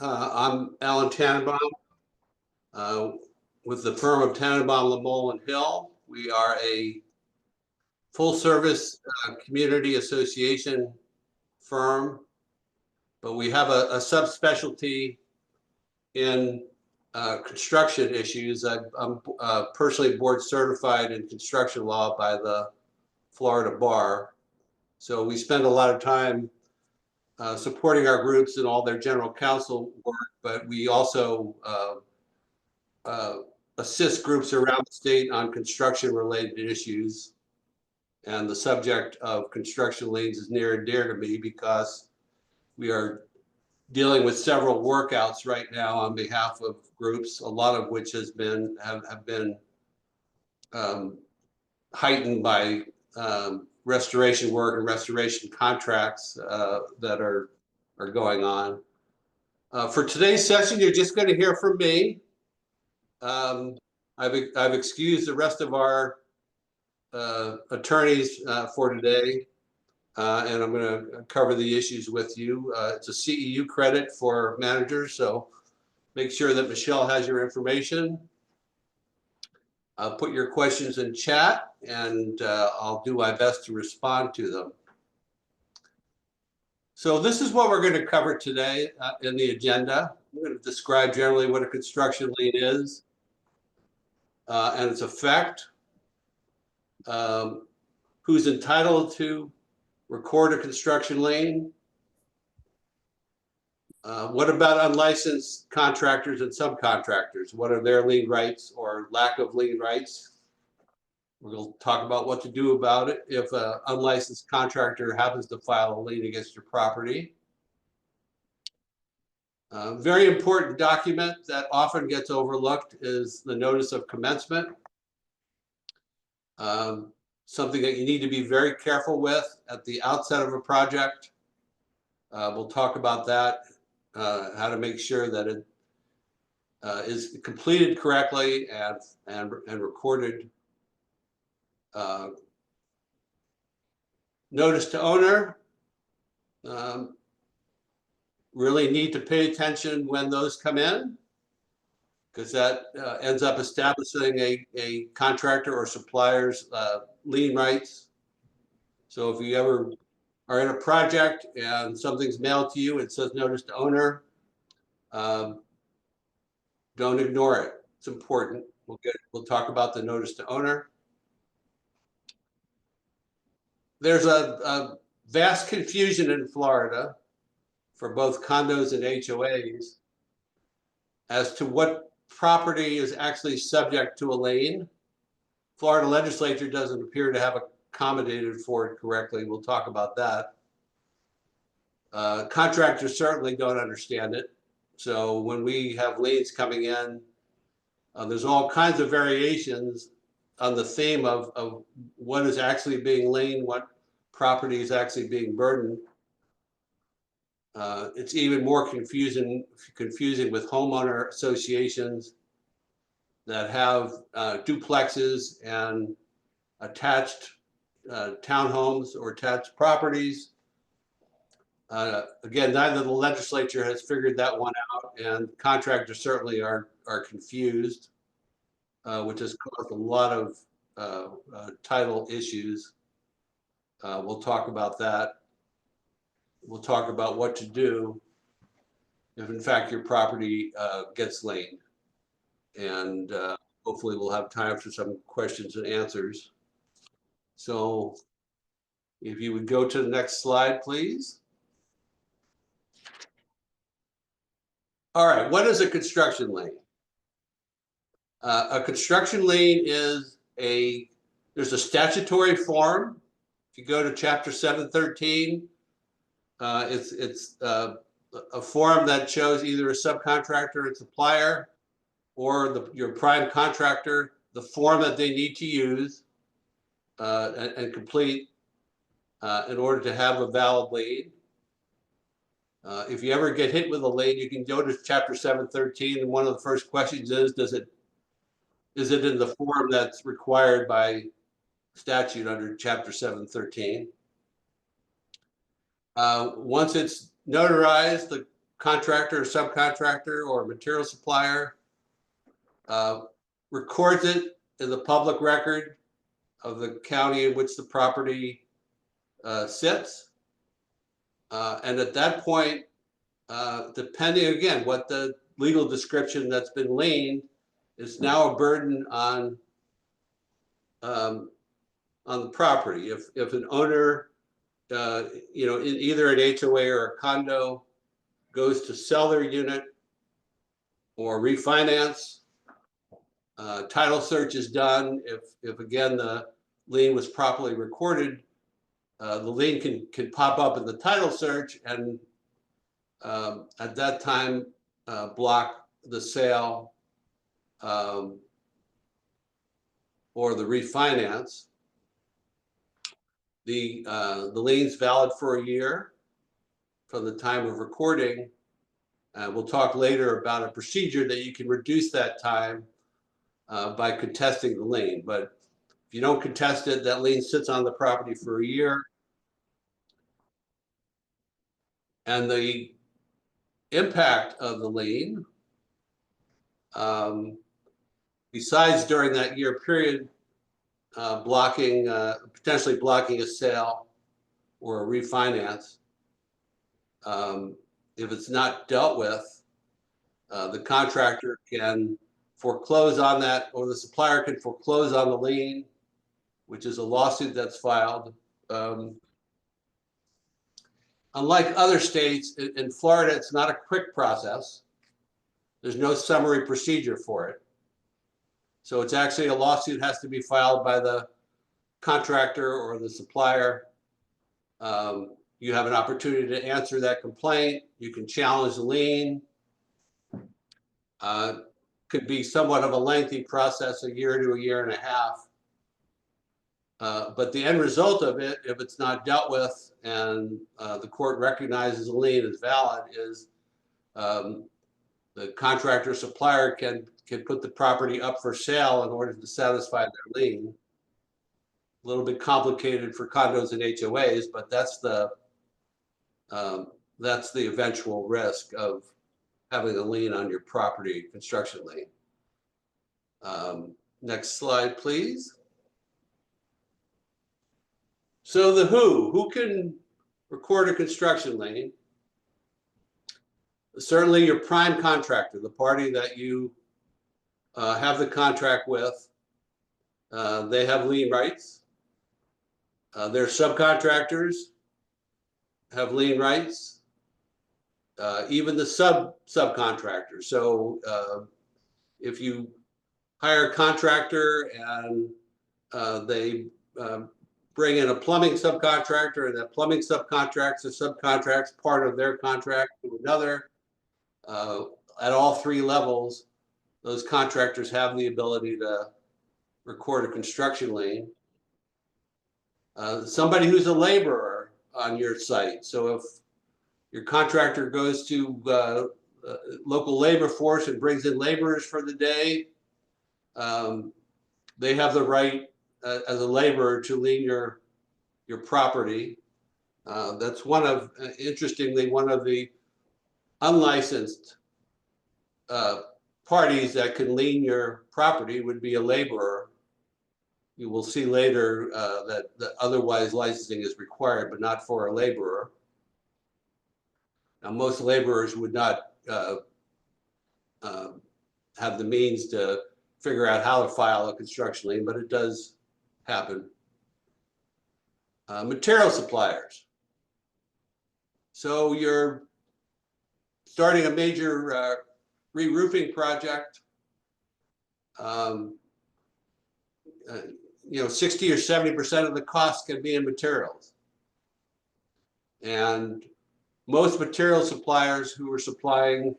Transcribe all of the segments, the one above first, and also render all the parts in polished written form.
I'm Alan Tannenbaum uh, with the firm of Tannenbaum, Lamole and Hill. We are a full-service community association firm, but we have a subspecialty in construction issues. I'm personally board certified in construction law by the Florida Bar. So we spend a lot of time supporting our groups in all their general counsel work, but we also uh, assist groups around the state on construction-related issues. And the subject of construction liens is near and dear to me because we are dealing with several workouts right now on behalf of groups, a lot of which have been heightened by restoration work and restoration contracts that are going on. For today's session, you're just going to hear from me. I've excused the rest of our attorneys for today, and I'm going to cover the issues with you. It's a CEU credit for managers, so make sure that Michelle has your information. Put your questions in chat, and I'll do my best to respond to them. So this is what we're going to cover today in the agenda. I'm going to describe generally what a construction lien is and its effect, who's entitled to record a construction lien. What about unlicensed contractors and subcontractors? What are their lien rights or lack of lien rights? We'll talk about what to do about it if an unlicensed contractor happens to file a lien against your property. Very important document that often gets overlooked is the notice of commencement. Something that you need to be very careful with at the outset of a project. We'll talk about that, how to make sure that it is completed correctly and recorded. Notice to owner. Really need to pay attention when those come in, because that ends up establishing a contractor or supplier's lien rights. So if you ever are in a project and something's mailed to you, it says notice to owner, don't ignore it. It's important. We'll talk about the notice to owner. There's a vast confusion in Florida for both condos and HOAs as to what property is actually subject to a lien. Florida legislature doesn't appear to have accommodated for it correctly. We'll talk about that. Contractors certainly don't understand it. So when we have liens coming in, there's all kinds of variations on the theme of what is actually being liened, what property is actually being burdened. It's even more confusing with homeowner associations that have duplexes and attached townhomes or attached properties. Again, neither the legislature has figured that one out, and contractors certainly are confused, which has caused a lot of title issues. We'll talk about that. We'll talk about what to do if, in fact, your property gets liened. And hopefully we'll have time for some questions and answers. So if you would go to the next slide, please. All right, what is a construction lien? A construction lien is there's a statutory form. If you go to chapter 713, it's a form that shows either a subcontractor or supplier or your prime contractor, the form that they need to use and complete in order to have a valid lien. If you ever get hit with a lien, you can go to chapter 713, and one of the first questions is it in the form that's required by statute under chapter 713? Once it's notarized, the contractor or subcontractor or material supplier records it in the public record of the county in which the property sits. And at that point, depending again what the legal description that's been liened, is now a burden on the property. If an owner, you know, in either an HOA or a condo, goes to sell their unit or refinance, title search is done. If again the lien was properly recorded, the lien can pop up in the title search and at that time block the sale or the refinance. The lien's valid for a year from the time of recording. We'll talk later about a procedure that you can reduce that time by contesting the lien. But if you don't contest it, that lien sits on the property for a year. And the impact of the lien, besides during that year period, potentially blocking a sale or a refinance, if it's not dealt with, the contractor can foreclose on that, or the supplier can foreclose on the lien, which is a lawsuit that's filed. Unlike other states, in Florida, it's not a quick process. There's no summary procedure for it. So it's actually a lawsuit has to be filed by the contractor or the supplier. You have an opportunity to answer that complaint. You can challenge the lien. Could be somewhat of a lengthy process, a year to a year and a half. But the end result of it, if it's not dealt with and the court recognizes the lien as valid, is the contractor supplier can put the property up for sale in order to satisfy their lien. A little bit complicated for condos and HOAs, but that's the eventual risk of having a lien on your property, construction lien. Next slide, please. So the who can record a construction lien? Certainly your prime contractor, the party that you have the contract with, they have lien rights. Their subcontractors have lien rights. Even the subcontractors. So if you hire a contractor and they bring in a plumbing subcontractor, and that plumbing subcontracts part of their contract to another. At all three levels, those contractors have the ability to record a construction lien. Somebody who's a laborer on your site. So if your contractor goes to local labor force and brings in laborers for the day, they have the right as a laborer to lien your property. That's interestingly, one of the unlicensed parties that can lien your property would be a laborer. You will see later that otherwise licensing is required, but not for a laborer. Now, most laborers would not have the means to figure out how to file a construction lien, but it does happen. Material suppliers. So you're starting a major re-roofing project. 60 or 70% of the cost can be in materials. And most material suppliers who are supplying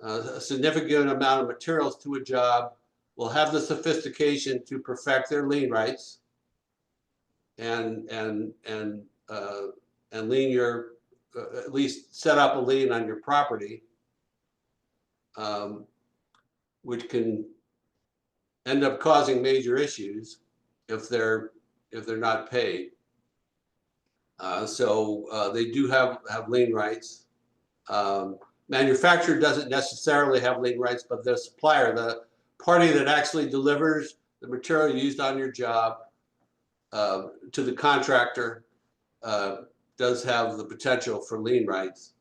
a significant amount of materials to a job will have the sophistication to perfect their lien rights and lien your, at least set up a lien on your property, which can end up causing major issues if they're not paid. So they do have lien rights. manufacturer doesn't necessarily have lien rights, but the supplier, the party that actually delivers the material used on your job to the contractor, does have the potential for lien rights.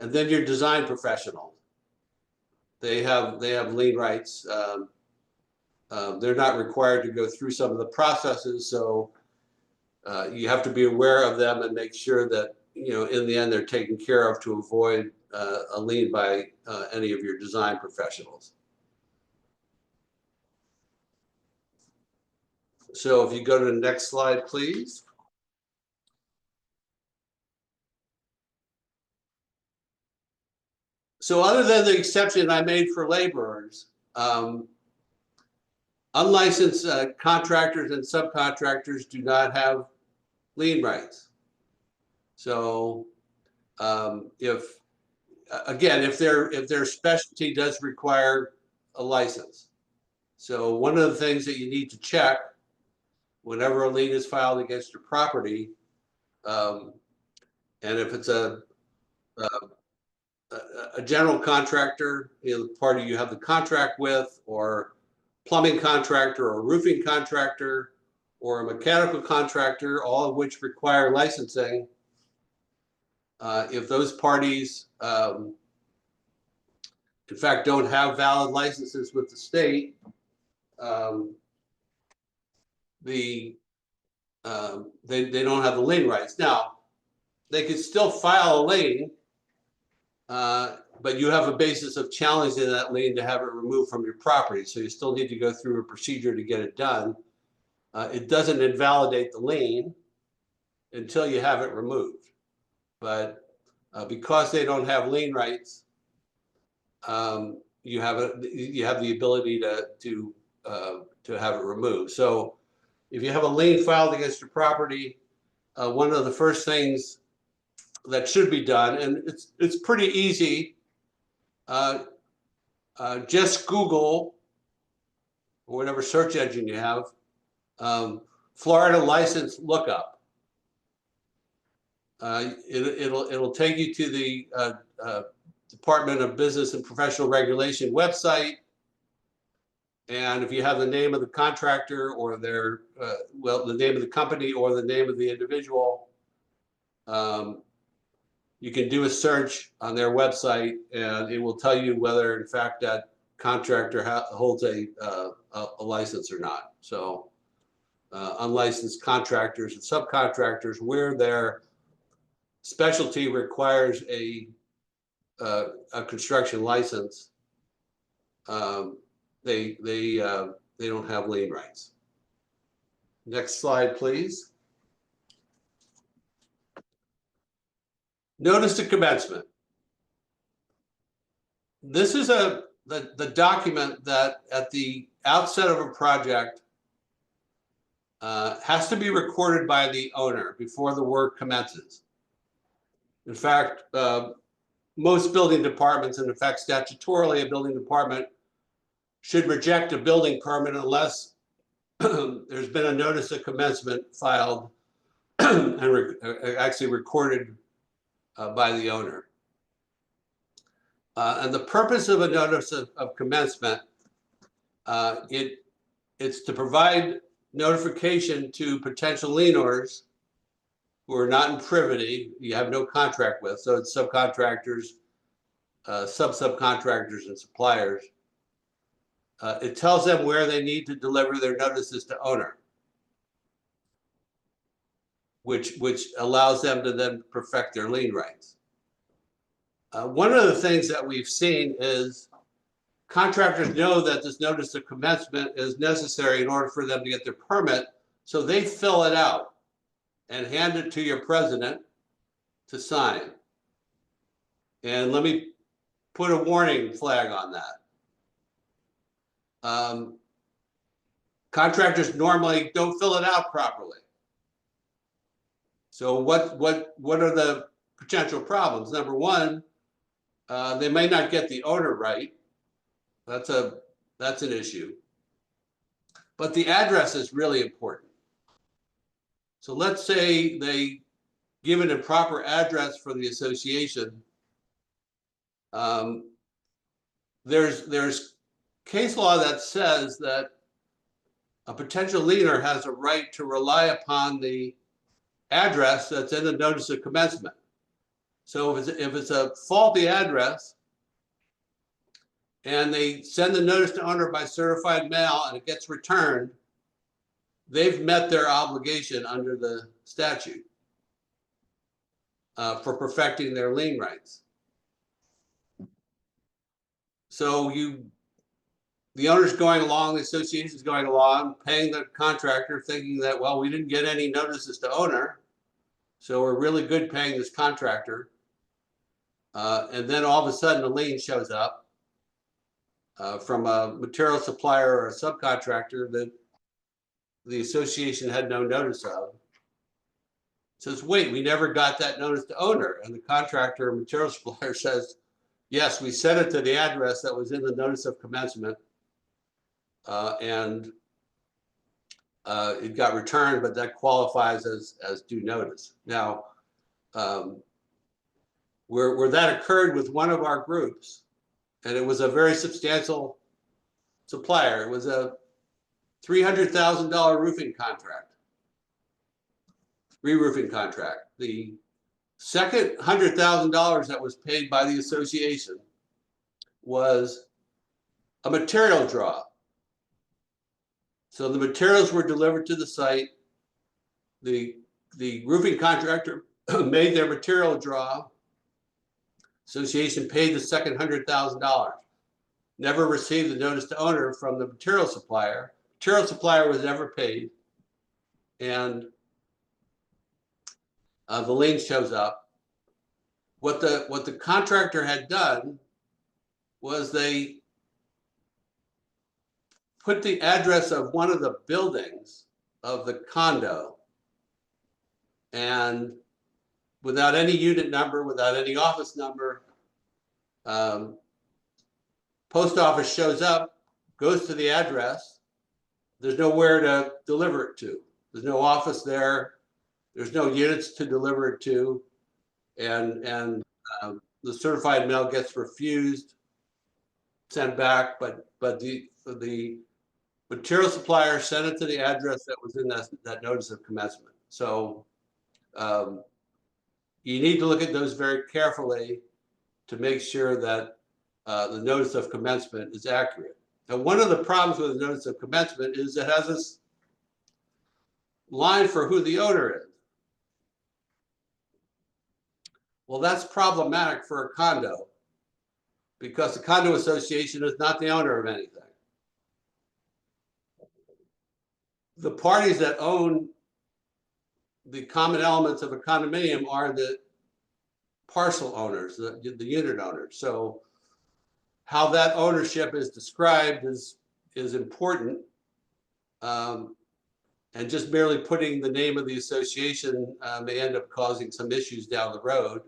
And then your design professional, they have lien rights. They're not required to go through some of the processes, so you have to be aware of them and make sure that, you know, in the end they're taken care of to avoid a lien by any of your design professionals. So if you go to the next slide, please. So other than the exception I made for laborers, unlicensed contractors and subcontractors do not have lien rights. So if their specialty does require a license. So one of the things that you need to check whenever a lien is filed against your property, and if it's a general contractor, you know, the party you have the contract with, or plumbing contractor or roofing contractor or a mechanical contractor, all of which require licensing. If those parties, in fact, don't have valid licenses with the state, they don't have the lien rights. Now, they could still file a lien, but you have a basis of challenging that lien to have it removed from your property. So you still need to go through a procedure to get it done. It doesn't invalidate the lien until you have it removed. But because they don't have lien rights, you have the ability to have it removed. So if you have a lien filed against your property, one of the first things that should be done, and it's pretty easy, just Google, or whatever search engine you have, Florida license lookup. It'll take you to the Department of Business and Professional Regulation website. And if you have the name of the contractor or their, the name of the company or the name of the individual, you can do a search on their website and it will tell you whether in fact that contractor holds a license or not. So unlicensed contractors and subcontractors, where their specialty requires a construction license, they don't have lien rights. Next slide, please. Notice of commencement. This is the document that at the outset of a project has to be recorded by the owner before the work commences. In fact, most building departments, and in fact statutorily a building department should reject a building permit unless there's been a notice of commencement filed and actually recorded by the owner. And the purpose of a notice of commencement, it's to provide notification to potential lienors who are not in privity, you have no contract with, so it's subcontractors, subcontractors and suppliers. It tells them where they need to deliver their notices to owner, which allows them to then perfect their lien rights. One of the things that we've seen is contractors know that this notice of commencement is necessary in order for them to get their permit, so they fill it out and hand it to your president to sign. And let me put a warning flag on that. Contractors normally don't fill it out properly. So what are the potential problems? Number one, they may not get the owner right. That's an issue. But the address is really important. So let's say they give an improper address for the association, There's case law that says that a potential liener has a right to rely upon the address that's in the notice of commencement. So if it's a faulty address and they send the notice to owner by certified mail and it gets returned, they've met their obligation under the statute for perfecting their lien rights. So the owner's going along, the association's going along, paying the contractor, thinking that, well, we didn't get any notices to owner, so we're really good paying this contractor. And then all of a sudden a lien shows up from a material supplier or a subcontractor that the association had no notice of. It says, wait, we never got that notice to owner. And the contractor or material supplier says, yes, we sent it to the address that was in the notice of commencement. And it got returned, but that qualifies as due notice. Now, where that occurred with one of our groups, and it was a very substantial supplier. It was a $300,000 roofing contract, re-roofing contract. The second $100,000 that was paid by the association was a material draw. So the materials were delivered to the site. The roofing contractor made their material draw. Association paid the second $100,000. Never received the notice to owner from the material supplier. Material supplier was never paid, and the lien shows up. What the contractor had done was they put the address of one of the buildings of the condo, and without any unit number, without any office number, post office shows up, goes to the address. There's nowhere to deliver it to. There's no office there. There's no units to deliver it to, and the certified mail gets refused, sent back. But the material supplier sent it to the address that was in that notice of commencement. So you need to look at those very carefully to make sure that the notice of commencement is accurate. Now, one of the problems with the notice of commencement is it has this line for who the owner is. Well, that's problematic for a condo because the condo association is not the owner of anything. The parties that own the common elements of a condominium are the parcel owners, the unit owners. So how that ownership is described is important. And just merely putting the name of the association may end up causing some issues down the road.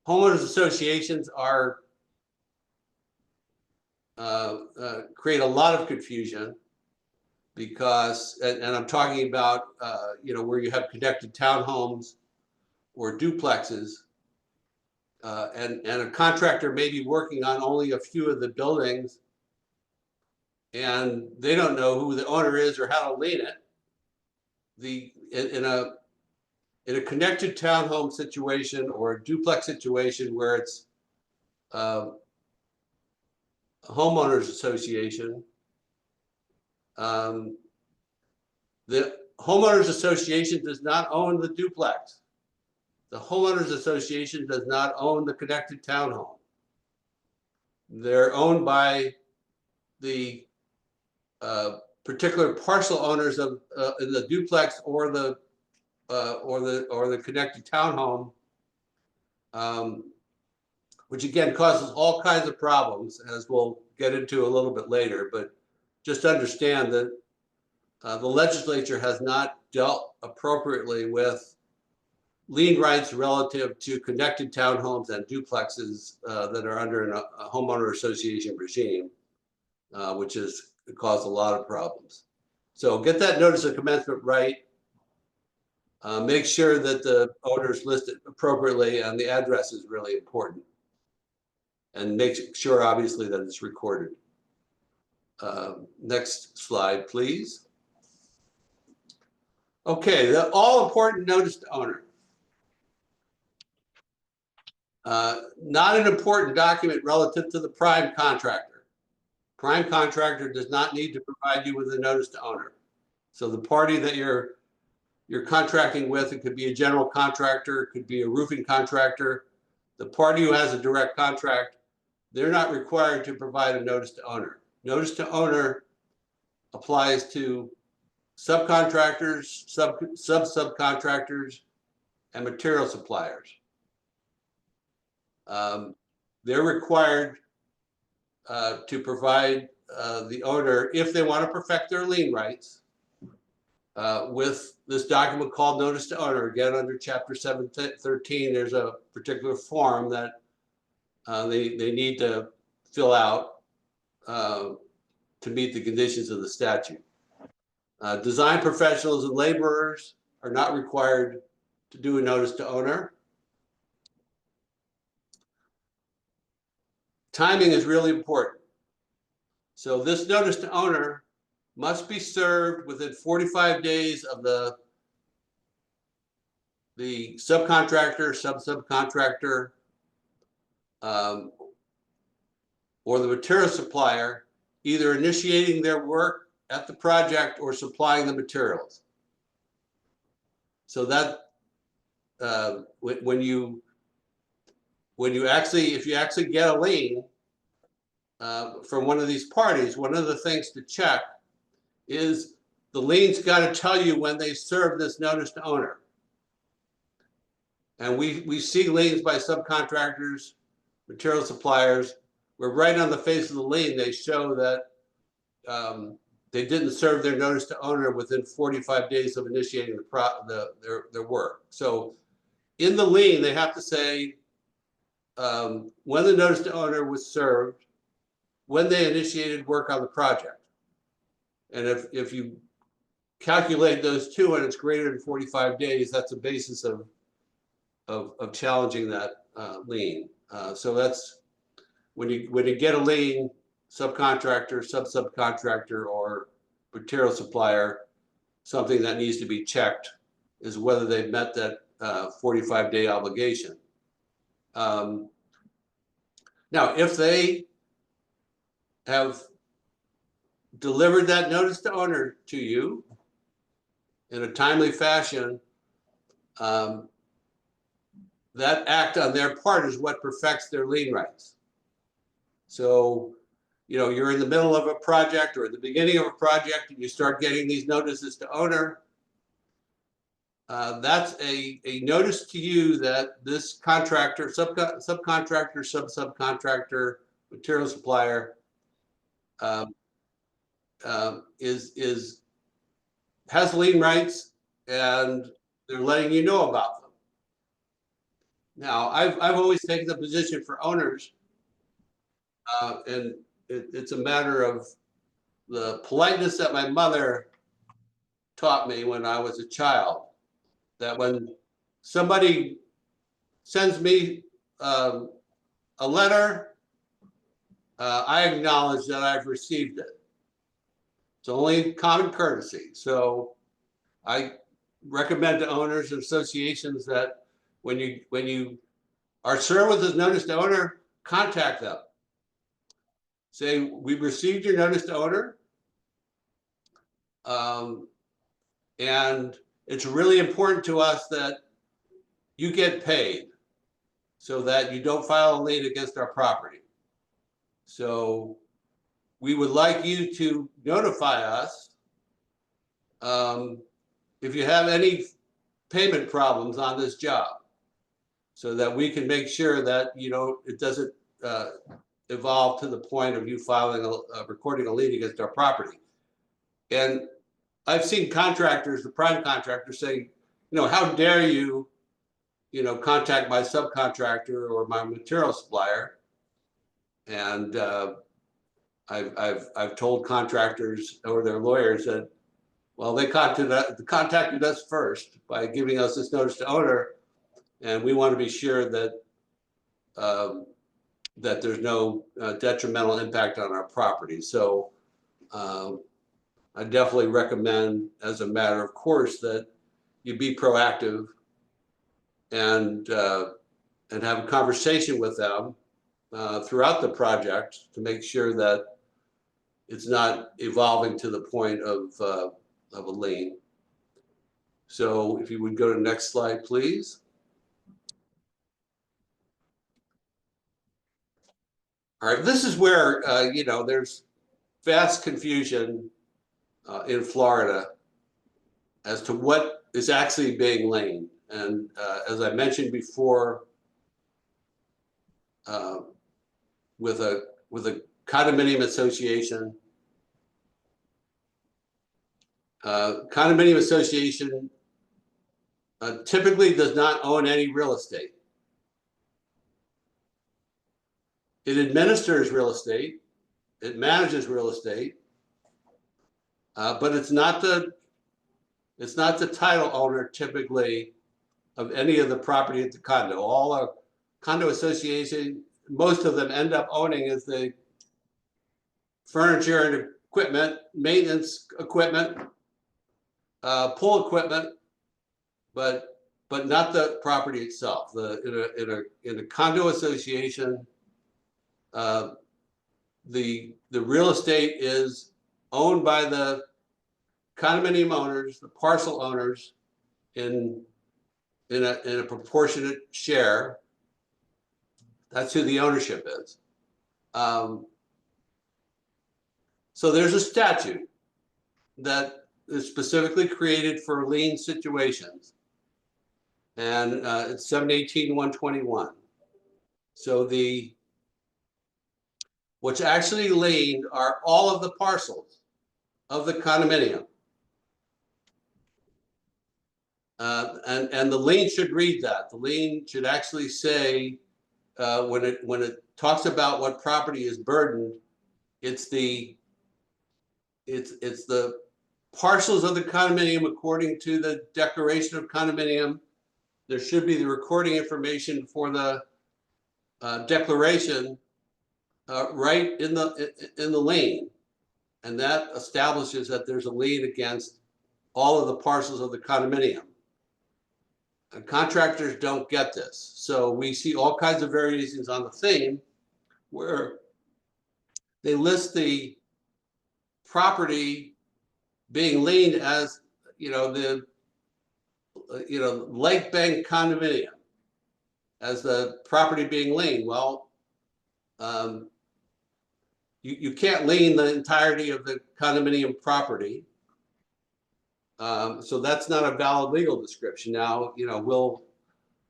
Homeowners associations are create a lot of confusion because, and I'm talking about, where you have connected townhomes or duplexes, and a contractor may be working on only a few of the buildings, and they don't know who the owner is or how to lien it. In a connected townhome situation or a duplex situation where it's a homeowners association, the homeowners association does not own the duplex. The homeowners association does not own the connected townhome. They're owned by the particular parcel owners of in the duplex or the connected townhome, which again causes all kinds of problems, as we'll get into a little bit later. But just understand that the legislature has not dealt appropriately with lien rights relative to connected townhomes and duplexes that are under a homeowner association regime, which has caused a lot of problems. So get that notice of commencement right. Make sure that the owner is listed appropriately, and the address is really important. And make sure, obviously, that it's recorded. Next slide, please. Okay, the all-important notice to owner. Not an important document relative to the prime contractor. Prime contractor does not need to provide you with a notice to owner. So the party that you're contracting with, it could be a general contractor, it could be a roofing contractor. The party who has a direct contract, they're not required to provide a notice to owner. Notice to owner applies to subcontractors, subcontractors, and material suppliers. They're required to provide the owner, if they want to perfect their lien rights, with this document called Notice to Owner. Again, under Chapter 713, there's a particular form that they need to fill out to meet the conditions of the statute. Design professionals and laborers are not required to do a Notice to Owner. Timing is really important. So this Notice to Owner must be served within 45 days of the subcontractor, subcontractor, or the material supplier either initiating their work at the project or supplying the materials. So that when you actually, if you actually get a lien from one of these parties, one of the things to check is the lien's got to tell you when they serve this Notice to Owner. And we see liens by subcontractors, material suppliers, where right on the face of the lien, they show that they didn't serve their Notice to Owner within 45 days of initiating their work. So in the lien, they have to say when the Notice to Owner was served, when they initiated work on the project. And if you calculate those two and it's greater than 45 days, that's a basis of challenging that lien. So that's when you get a lien, subcontractor, subcontractor, or material supplier, something that needs to be checked is whether they've met that 45-day obligation. Now, if they have delivered that Notice to Owner to you in a timely fashion, that act on their part is what perfects their lien rights. So, you're in the middle of a project or at the beginning of a project and you start getting these notices to owner. That's a notice to you that this contractor, subcontractor, subcontractor, material supplier has lien rights, and they're letting you know about them. Now, I've always taken the position for owners, and it's a matter of the politeness that my mother taught me when I was a child, that when somebody sends me a letter, I acknowledge that I've received it. It's only common courtesy. So I recommend to owners and associations that when you are served with this Notice to Owner, contact them. Say, we've received your Notice to Owner, and it's really important to us that you get paid so that you don't file a lien against our property. So we would like you to notify us if you have any payment problems on this job, so that we can make sure that it doesn't evolve to the point of you filing recording a lien against our property. And I've seen contractors, the prime contractors, say, how dare you, contact my subcontractor or my material supplier. And I've told contractors or their lawyers that Well, they contacted us first by giving us this notice to owner, and we want to be sure that that there's no detrimental impact on our property. So I definitely recommend, as a matter of course, that you be proactive and have a conversation with them throughout the project to make sure that it's not evolving to the point of a lien. So if you would go to the next slide, please. All right, this is where, there's vast confusion in Florida as to what is actually being liened. And as I mentioned before, with a condominium association, typically does not own any real estate. It administers real estate, it manages real estate, but it's not the title owner typically of any of the property at the condo. All a condo association, most of them end up owning is the furniture and equipment, maintenance equipment, pool equipment, but not the property itself. In a condo association, the real estate is owned by the condominium owners, the parcel owners, in a proportionate share. That's who the ownership is. So there's a statute that is specifically created for lien situations, and it's 718-121. So what's actually liened are all of the parcels of the condominium. And the lien should read that. The lien should actually say, when it talks about what property is burdened, it's the parcels of the condominium according to the declaration of condominium. There should be the recording information for the declaration right in the lien, and that establishes that there's a lien against all of the parcels of the condominium. And contractors don't get this, so we see all kinds of variations on the theme where they list the property being liened as the Lake Bank condominium as the property being liened. Well, you can't lien the entirety of the condominium property. So that's not a valid legal description. Now, will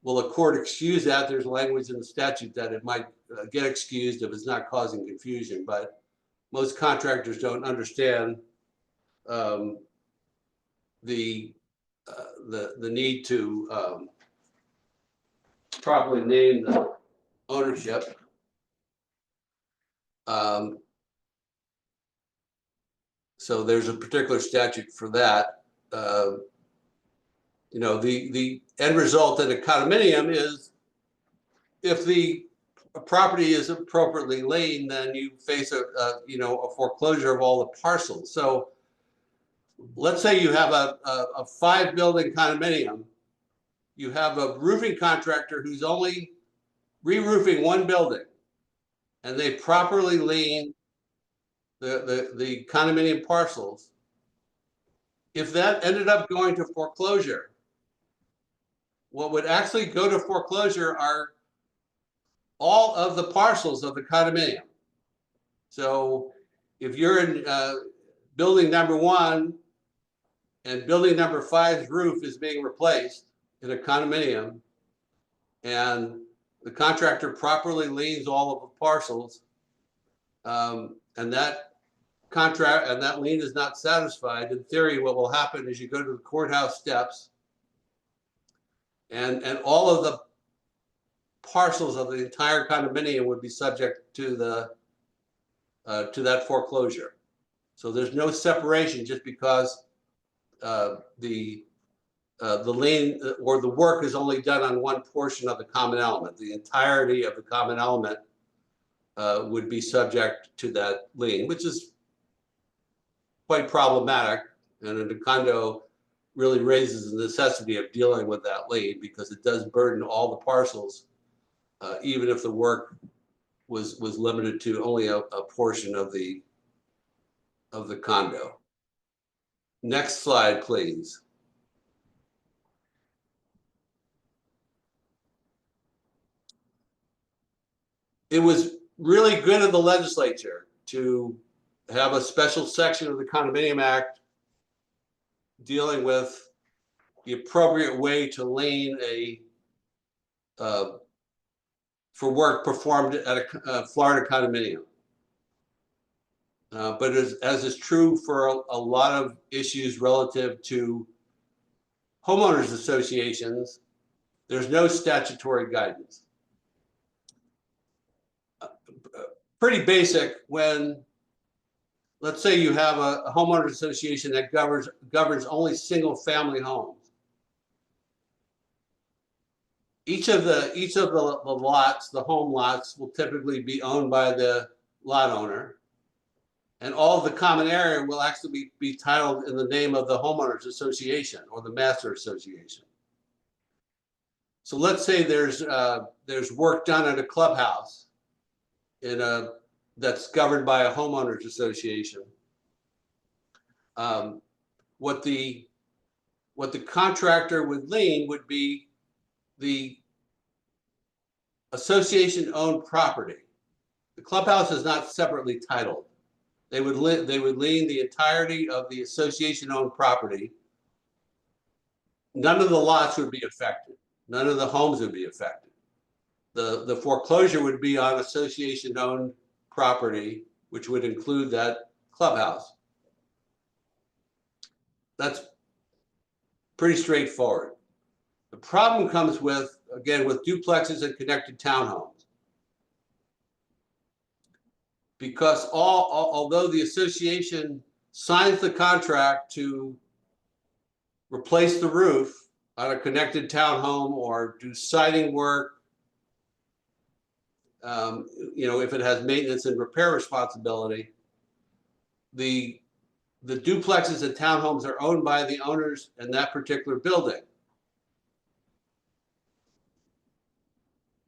a court excuse that? There's language in the statute that it might get excused if it's not causing confusion, but most contractors don't understand the need to properly name the ownership. So there's a particular statute for that. The end result in a condominium is if the property is appropriately liened, then you face a foreclosure of all the parcels. So let's say you have a 5-building condominium. You have a roofing contractor who's only re-roofing 1 building, and they properly lien the condominium parcels. If that ended up going to foreclosure, what would actually go to foreclosure are all of the parcels of the condominium. So if you're in building number 1 and building number 5's roof is being replaced in a condominium, and the contractor properly liens all of the parcels, and that lien is not satisfied, in theory, what will happen is you go to the courthouse steps, and all of the parcels of the entire condominium would be subject to that foreclosure. So there's no separation just because the lien or the work is only done on one portion of the common element. The entirety of the common element would be subject to that lien, which is quite problematic. And a condo really raises the necessity of dealing with that lien because it does burden all the parcels, even if the work was limited to only a portion of the condo. Next slide, please. It was really good of the legislature to have a special section of the Condominium Act dealing with the appropriate way to lien for work performed at a Florida condominium. But as is true for a lot of issues relative to homeowners associations, there's no statutory guidance. Pretty basic when, let's say you have a homeowners association that governs only single family homes. Each of the lots, the home lots, will typically be owned by the lot owner. And all of the common area will actually be titled in the name of the homeowners association or the master association. So let's say there's work done at a clubhouse that's governed by a homeowners association. What the contractor would lien would be the association-owned property. The clubhouse is not separately titled. They would lien the entirety of the association-owned property. None of the lots would be affected. None of the homes would be affected. The foreclosure would be on association-owned property, which would include that clubhouse. That's pretty straightforward. The problem comes with, again, with duplexes and connected townhomes. Because although the association signs the contract to replace the roof on a connected townhome or do siding work, if it has maintenance and repair responsibility, the duplexes and townhomes are owned by the owners in that particular building.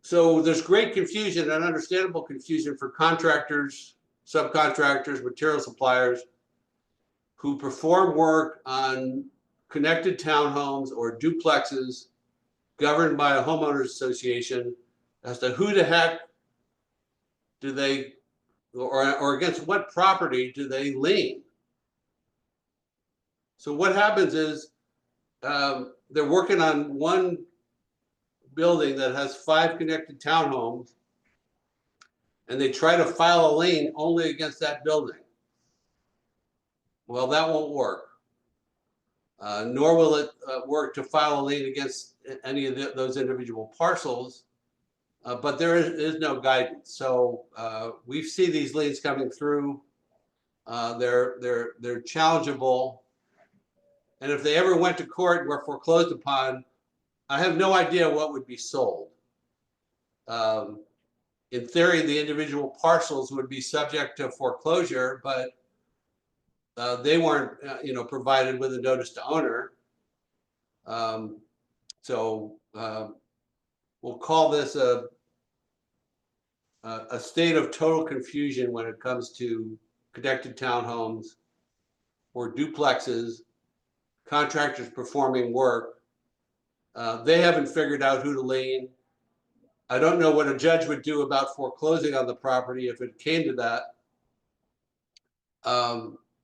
So there's great confusion and understandable confusion for contractors, subcontractors, material suppliers who perform work on connected townhomes or duplexes governed by a homeowners association as to who the heck do they, or against what property do they lien. So what happens is they're working on one building that has 5 connected townhomes, and they try to file a lien only against that building. Well, that won't work. Nor will it work to file a lien against any of those individual parcels, but there is no guidance. So we see these liens coming through. They're challengeable, and if they ever went to court and were foreclosed upon, I have no idea what would be sold. In theory, the individual parcels would be subject to foreclosure, but they weren't, provided with a notice to owner. So we'll call this a state of total confusion when it comes to connected townhomes or duplexes, contractors performing work. They haven't figured out who to lien. I don't know what a judge would do about foreclosing on the property if it came to that.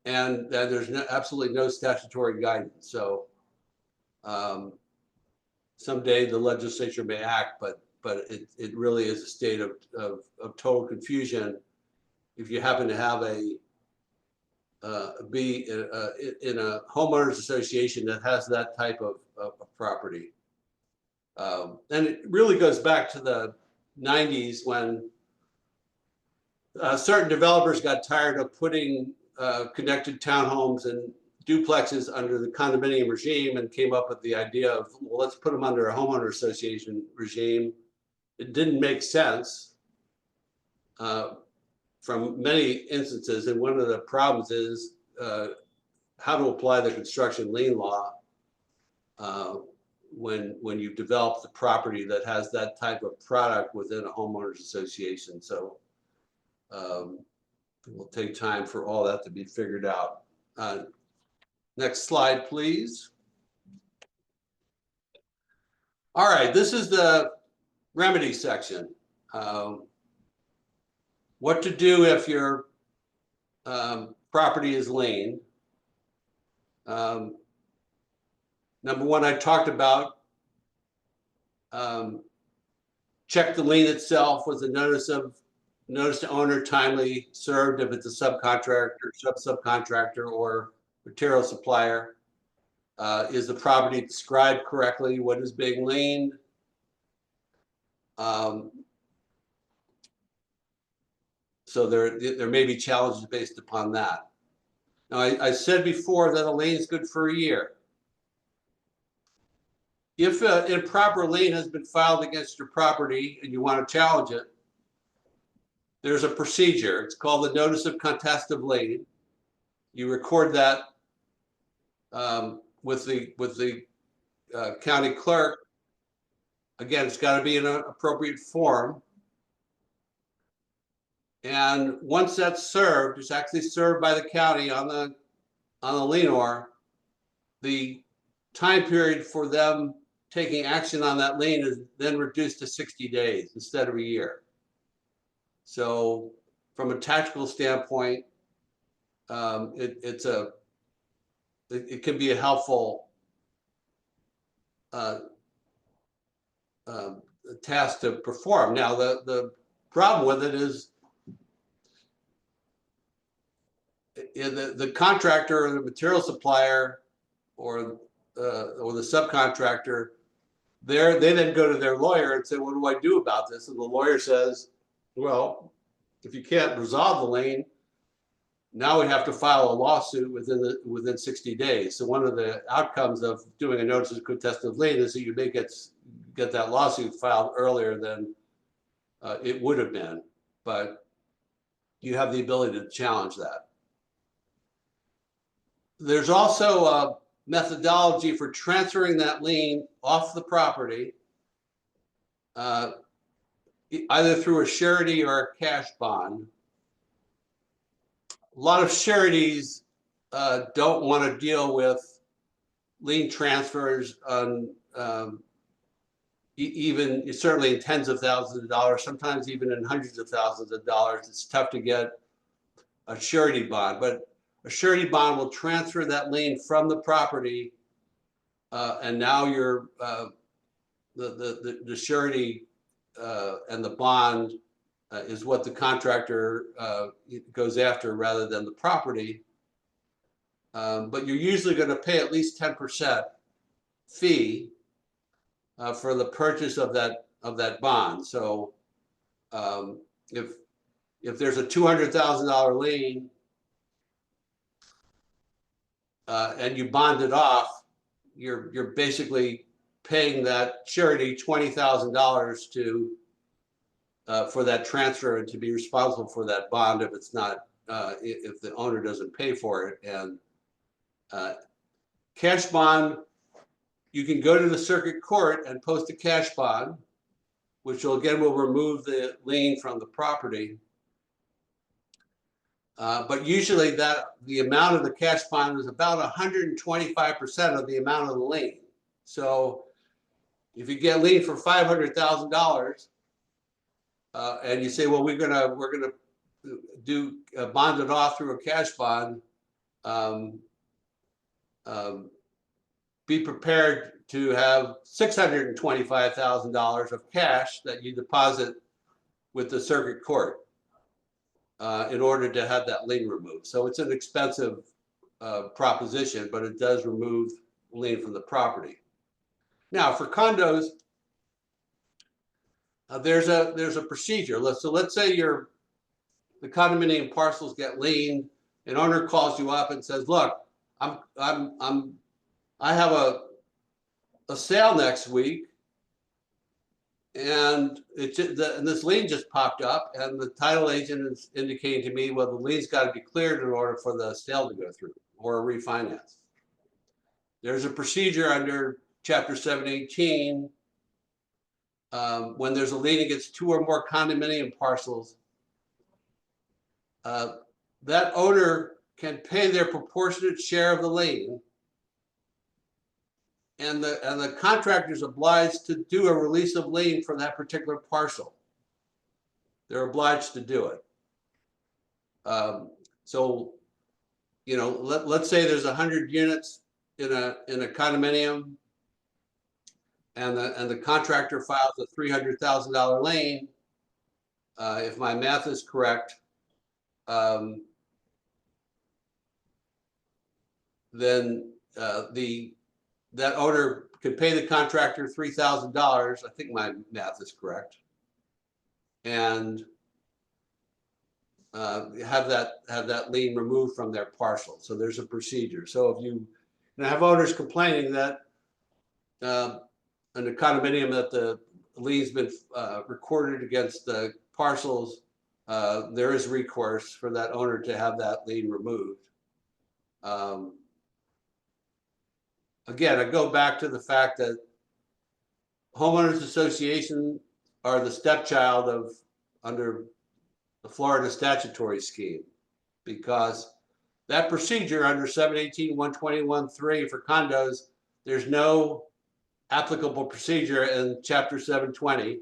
And there's absolutely no statutory guidance. So someday the legislature may act, but it really is a state of total confusion if you happen to have be in a homeowners association that has that type of property. And it really goes back to the 90s when certain developers got tired of putting connected townhomes and duplexes under the condominium regime and came up with the idea of, well, let's put them under a homeowner association regime. It didn't make sense from many instances. And one of the problems is how to apply the construction lien law when you develop the property that has that type of product within a homeowners association. So it will take time for all that to be figured out. Next slide, please. All right, this is the remedy section. What to do if your property is lien. Number one, I talked about check the lien itself. Was the notice to owner timely served if it's a subcontractor, subcontractor, or material supplier? Is the property described correctly? What is being liened? So there may be challenges based upon that. Now, I said before that a lien is good for a year. If an improper lien has been filed against your property and you want to challenge it, there's a procedure. It's called the notice of contest of lien. You record that with the county clerk. Again, it's got to be in an appropriate form. And once that's served, it's actually served by the county on the lienor. The time period for them taking action on that lien is then reduced to 60 days instead of a year. So from a tactical standpoint, it can be a helpful task to perform. Now, the problem with it is the contractor or the material supplier or the subcontractor, they then go to their lawyer and say, what do I do about this? And the lawyer says, well, if you can't resolve the lien, now we have to file a lawsuit within 60 days. So one of the outcomes of doing a notice of contest of lien is that you may get that lawsuit filed earlier than it would have been, but you have the ability to challenge that. There's also a methodology for transferring that lien off the property, either through a surety or a cash bond. A lot of sureties don't want to deal with lien transfers on even certainly in tens of thousands of dollars, sometimes even in hundreds of thousands of dollars. It's tough to get a surety bond, but a surety bond will transfer that lien from the property, and now you're the surety and the bond is what the contractor goes after rather than the property. But you're usually going to pay at least 10% fee for the purchase of that bond. So if there's a $200,000 lien and you bond it off, you're basically paying that surety $20,000 to for that transfer and to be responsible for that bond if it's not if the owner doesn't pay for it. And cash bond, you can go to the circuit court and post a cash bond, which will remove the lien from the property. But usually the amount of the cash bond is about 125% of the amount of the lien. So if you get lien for $500,000 and you say, well, we're gonna do bond it off through a cash bond, be prepared to have $625,000 of cash that you deposit with the circuit court in order to have that lien removed. So it's an expensive proposition, but it does remove lien from the property. Now, for condos, there's a procedure. Let's say the condominium parcels get liened. An owner calls you up and says, look, I have a sale next week, and and this lien just popped up, and the title agent is indicating to me, well, the lien's got to be cleared in order for the sale to go through or a refinance. There's a procedure under Chapter 718 when there's a lien against 2 or more condominium parcels. That owner can pay their proportionate share of the lien, and the contractor is obliged to do a release of lien for that particular parcel. They're obliged to do it. So, you know, let's say there's 100 units in a condominium, and the contractor files a $300,000 lien. If my math is correct, then that owner could pay the contractor $3,000. I think my math is correct, and have that lien removed from their parcel. So there's a procedure. So if you have owners complaining that in the condominium that the lien's been recorded against the parcels, there is recourse for that owner to have that lien removed. Again, I go back to the fact that homeowners association are the stepchild of under the Florida statutory scheme, because that procedure under 718.121.3 for condos, there's no applicable procedure in Chapter 720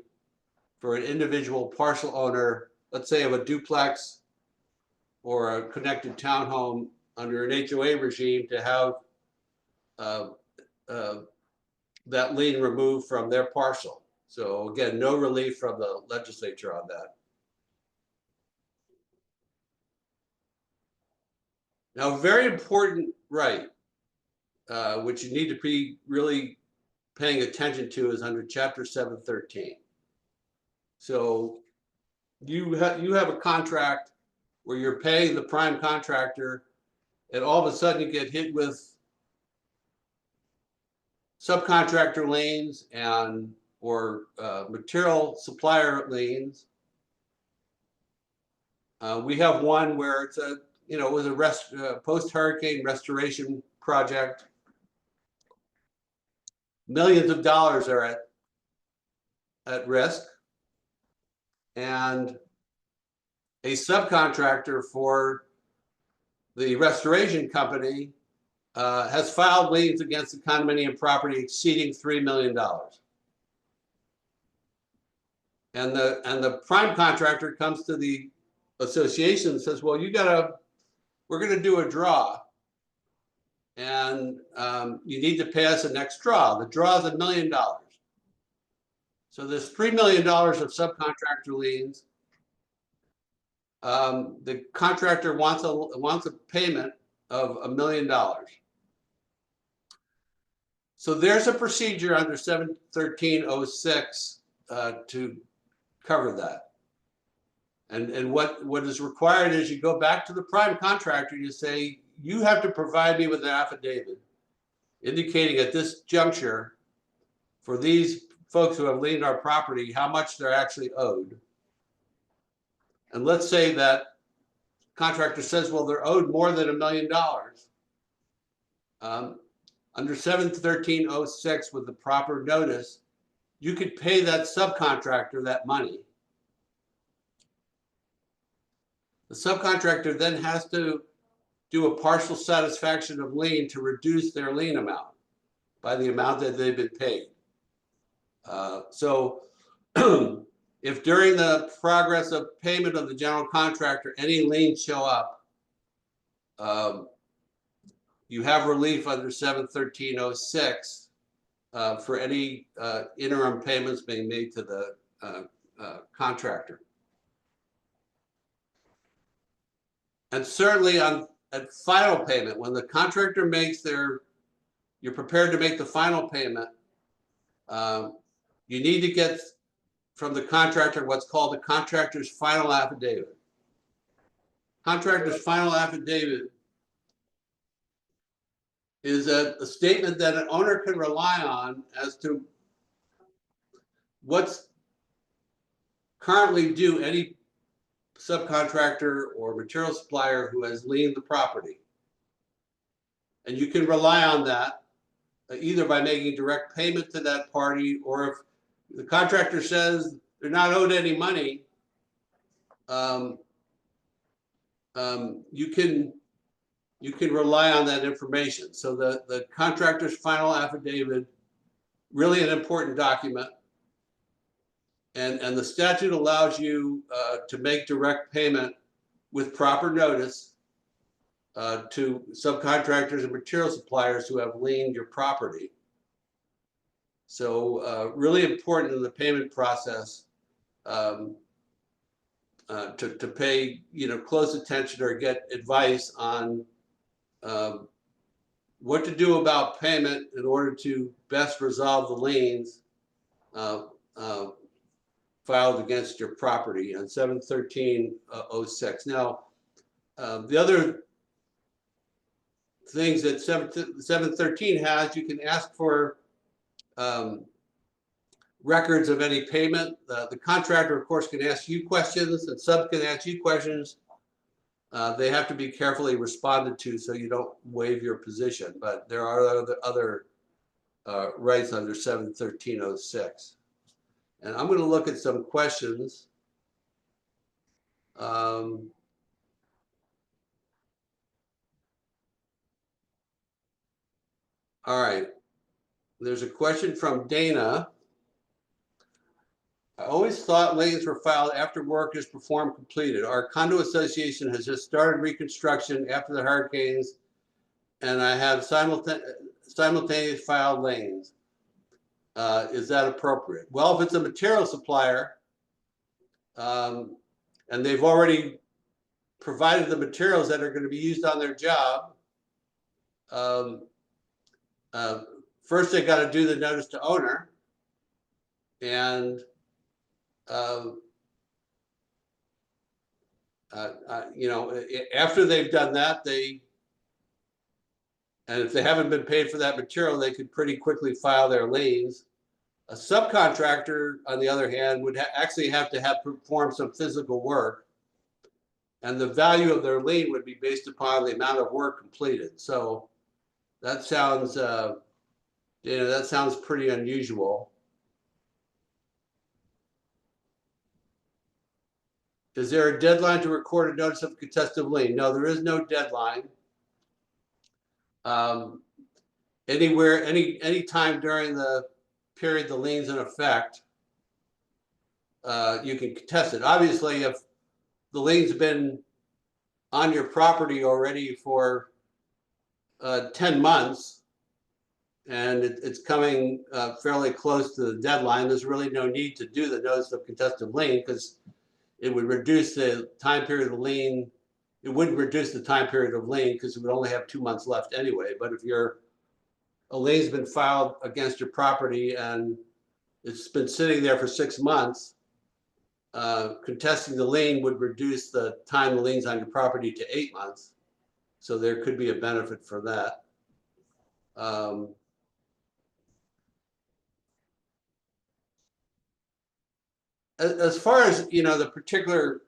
for an individual parcel owner, let's say of a duplex or a connected townhome under an HOA regime, to have that lien removed from their parcel. So again, no relief from the legislature on that. Now, a very important right, which you need to be really paying attention to, is under Chapter 713. So you have a contract where you're paying the prime contractor, and all of a sudden you get hit with subcontractor liens or material supplier liens. We have one where it's it was a post-hurricane restoration project. Millions of dollars are at risk, and a subcontractor for the restoration company has filed liens against the condominium property exceeding $3 million. And the prime contractor comes to the association and says, well, we're going to do a draw, and you need to pay us the next draw. The draw is $1 million. So there's $3 million of subcontractor liens. The contractor wants a payment of $1 million. So there's a procedure under 713.06 to cover that. And what is required is you go back to the prime contractor and you say, you have to provide me with an affidavit indicating at this juncture, for these folks who have liened our property, how much they're actually owed. And let's say that contractor says, well, they're owed more than $1 million. Under 713.06, with the proper notice, you could pay that subcontractor that money. The subcontractor then has to do a partial satisfaction of lien to reduce their lien amount by the amount that they've been paid. So if during the progress of payment of the general contractor, any liens show up, you have relief under 713.06 for any interim payments being made to the contractor. And certainly at final payment, when the contractor makes you're prepared to make the final payment, you need to get from the contractor what's called the contractor's final affidavit. Contractor's final affidavit is a statement that an owner can rely on as to what's currently due any subcontractor or material supplier who has liened the property. And you can rely on that either by making direct payment to that party, or if the contractor says they're not owed any money, you can rely on that information. So the contractor's final affidavit, really an important document. And the statute allows you to make direct payment with proper notice to subcontractors and material suppliers who have liened your property. So really important in the payment process to pay close attention or get advice on what to do about payment in order to best resolve the liens filed against your property on 7/13/06. Now, the other things that 7/13 has, you can ask for records of any payment. The contractor, of course, can ask you questions, and sub can ask you questions. They have to be carefully responded to so you don't waive your position, but there are other rights under 7/13/06. And I'm going to look at some questions. All right. There's a question from Dana. I always thought liens were filed after work is performed completed. Our condo association has just started reconstruction after the hurricanes, and I have simultaneous filed liens. Is that appropriate? Well, if it's a material supplier and they've already provided the materials that are going to be used on their job, first they got to do the notice to owner, and after they've done that, and if they haven't been paid for that material, they could pretty quickly file their liens. A subcontractor, on the other hand, would actually have to perform some physical work, and the value of their lien would be based upon the amount of work completed. So that sounds, that sounds pretty unusual. Is there a deadline to record a notice of contested lien? No, there is no deadline. Any time during the period the lien's in effect, you can contest it. Obviously, if the lien's been on your property already for 10 months and it's coming fairly close to the deadline, there's really no need to do the notice of contested lien, because it would reduce the time period of the lien. It wouldn't reduce the time period of lien because it would only have 2 months left anyway. But if a lien's been filed against your property and it's been sitting there for 6 months, contesting the lien would reduce the time the lien's on your property to 8 months. So there could be a benefit for that. As far as the particular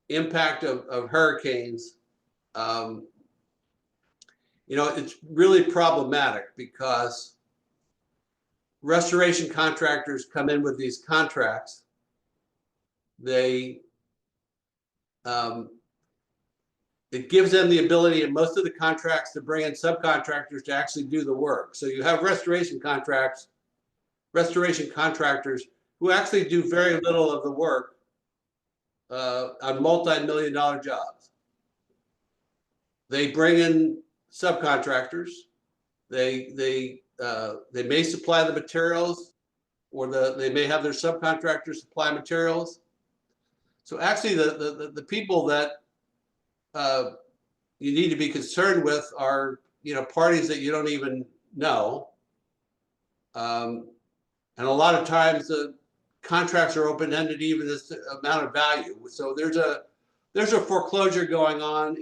impact of hurricanes, it's really problematic because restoration contractors come in with these contracts. It gives them the ability in most of the contracts to bring in subcontractors to actually do the work. So you have restoration contractors who actually do very little of the work on multi-million-dollar jobs. They bring in subcontractors. They may supply the materials, or they may have their subcontractors supply materials. So actually, the people that you need to be concerned with are parties that you don't even know, and a lot of times the contracts are open-ended, even this amount of value. So there's a foreclosure going on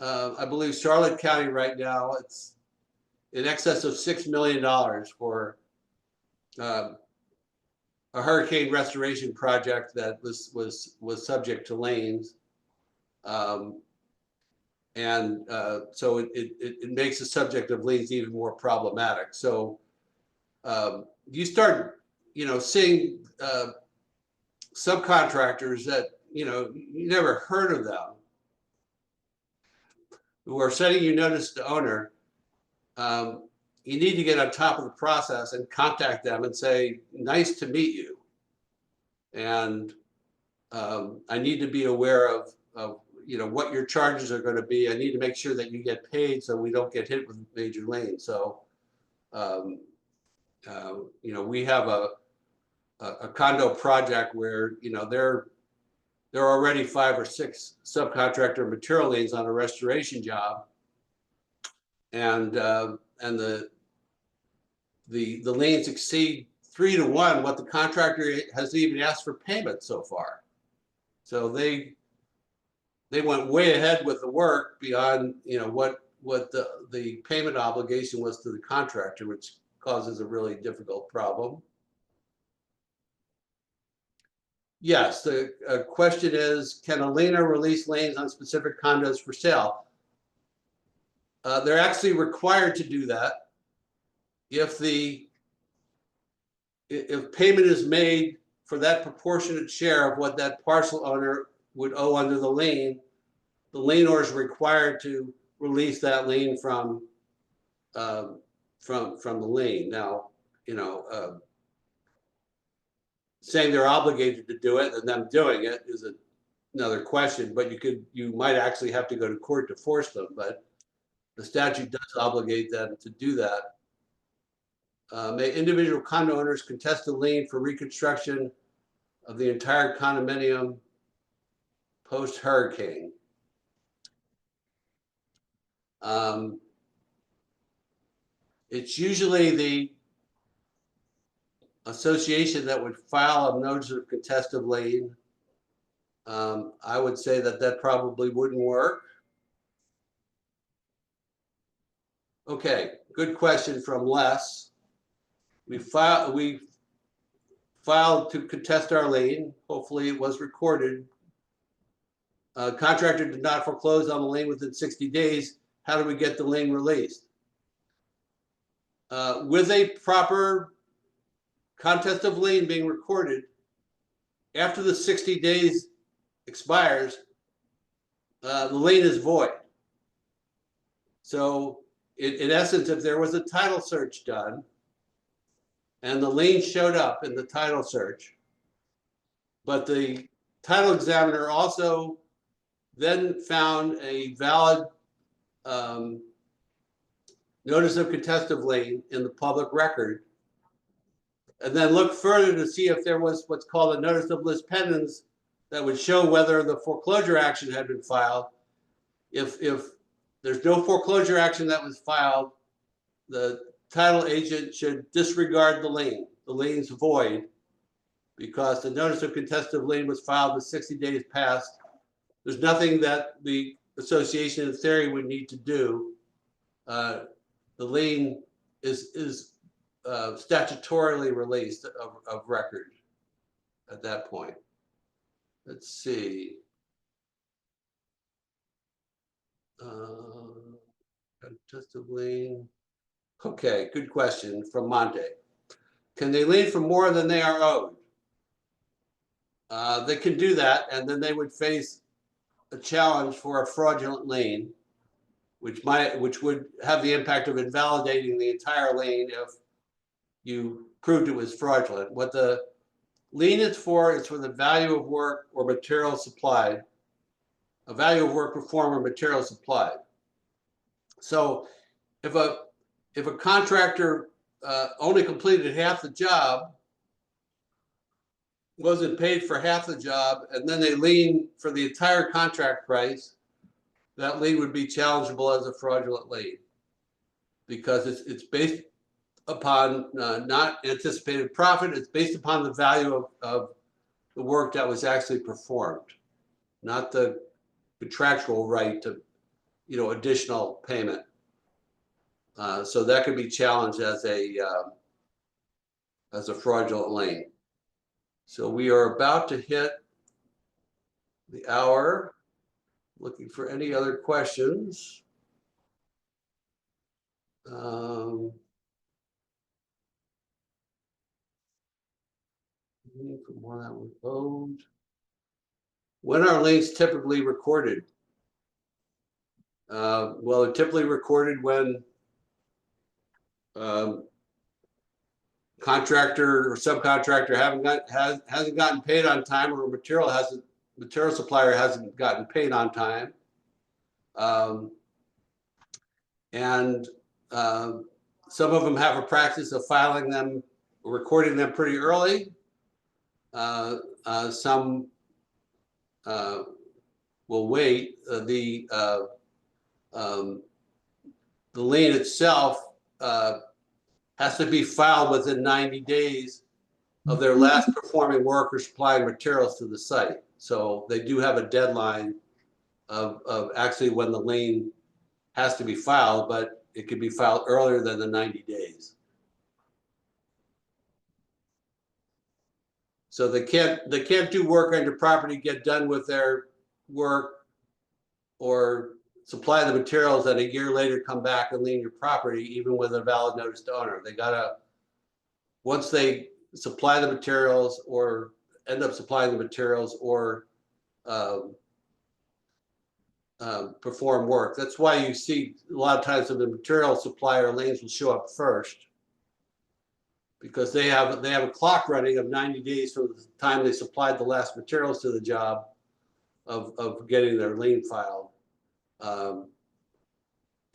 I believe Charlotte County right now, it's in excess of $6 million for uh, a hurricane restoration project that was subject to liens. So it makes the subject of liens even more problematic. So you start, seeing subcontractors that, you never heard of them, who are sending you notice to owner. You need to get on top of the process and contact them and say, nice to meet you. And I need to be aware of what your charges are going to be. I need to make sure that you get paid so we don't get hit with major liens. So, we have a condo project where, there are already 5 or 6 subcontractor material liens on a restoration job. And the liens exceed 3 to 1 what the contractor has even asked for payment so far. So they went way ahead with the work beyond what the payment obligation was to the contractor, which causes a really difficult problem. Yes, the question is, can a lienor release liens on specific condos for sale? They're actually required to do that if payment is made for that proportionate share of what that parcel owner would owe under the lien. The lienor is required to release that lien from the lien. Now, saying they're obligated to do it and them doing it is another question. But you might actually have to go to court to force them. But the statute does obligate them to do that. May individual condo owners contest a lien for reconstruction of the entire condominium post-hurricane? It's usually the association that would file a notice of contest of lien. I would say that probably wouldn't work. Okay, good question from Les. We filed to contest our lien. Hopefully it was recorded. Contractor did not foreclose on the lien within 60 days. How do we get the lien released? With a proper contest of lien being recorded, after the 60 days expires, the lien is void. So in essence, if there was a title search done and the lien showed up in the title search, but the title examiner also then found a valid notice of contest of lien in the public record, and then look further to see if there was what's called a notice of lis pendens that would show whether the foreclosure action had been filed. If there's no foreclosure action that was filed, the title agent should disregard the lien. The lien's void because the notice of contest of lien was filed with 60 days past. There's nothing that the association in theory would need to do. The lien is statutorily released of record at that point. Let's see. Contest of lien. Okay, good question from Monte. Can they lien for more than they are owed? They can do that, and then they would face a challenge for a fraudulent lien, which would have the impact of invalidating the entire lien if you proved it was fraudulent. What the lien is for the value of work or material supplied, a value of work performed or material supplied. So if a contractor only completed half the job, wasn't paid for half the job, and then they lien for the entire contract price, that lien would be challengeable as a fraudulent lien because it's based upon not anticipated profit. It's based upon the value of the work that was actually performed, not the contractual right to additional payment. So that could be challenged as a fraudulent lien. So we are about to hit the hour. Looking for any other questions. From when that was owed. When are liens typically recorded? Well, they're typically recorded when contractor or subcontractor hasn't gotten paid on time, or material supplier hasn't gotten paid on time. And some of them have a practice of filing them, recording them pretty early. Some will wait. The lien itself has to be filed within 90 days of their last performing work or supplying materials to the site. So they do have a deadline of actually when the lien has to be filed, but it could be filed earlier than the 90 days. So they can't do work on your property, get done with their work, or supply the materials and a year later come back and lien your property, even with a valid notice to owner. They gotta, once they supply the materials or end up supplying the materials or perform work. That's why you see a lot of times the material supplier liens will show up first, because they have a clock running of 90 days from the time they supplied the last materials to the job of getting their lien filed.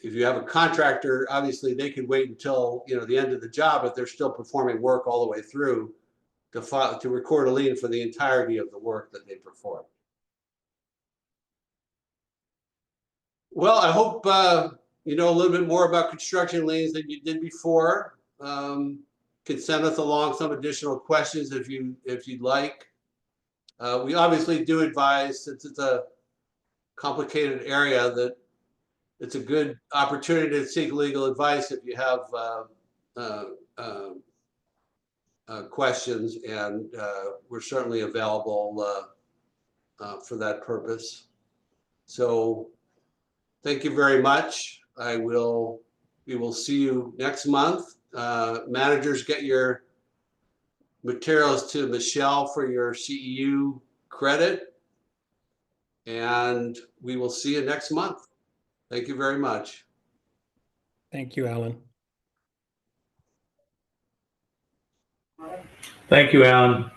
If you have a contractor, obviously they could wait until the end of the job if they're still performing work all the way through to record a lien for the entirety of the work that they perform. Well, I hope you know a little bit more about construction liens than you did before. Can send us along some additional questions if you'd like. We obviously do advise, since it's a complicated area, that it's a good opportunity to seek legal advice if you have questions, and we're certainly available for that purpose. So thank you very much. We will see you next month. Managers, get your materials to Michelle for your CEU credit, and we will see you next month. Thank you very much. Thank you, Alan. Thank you, Alan.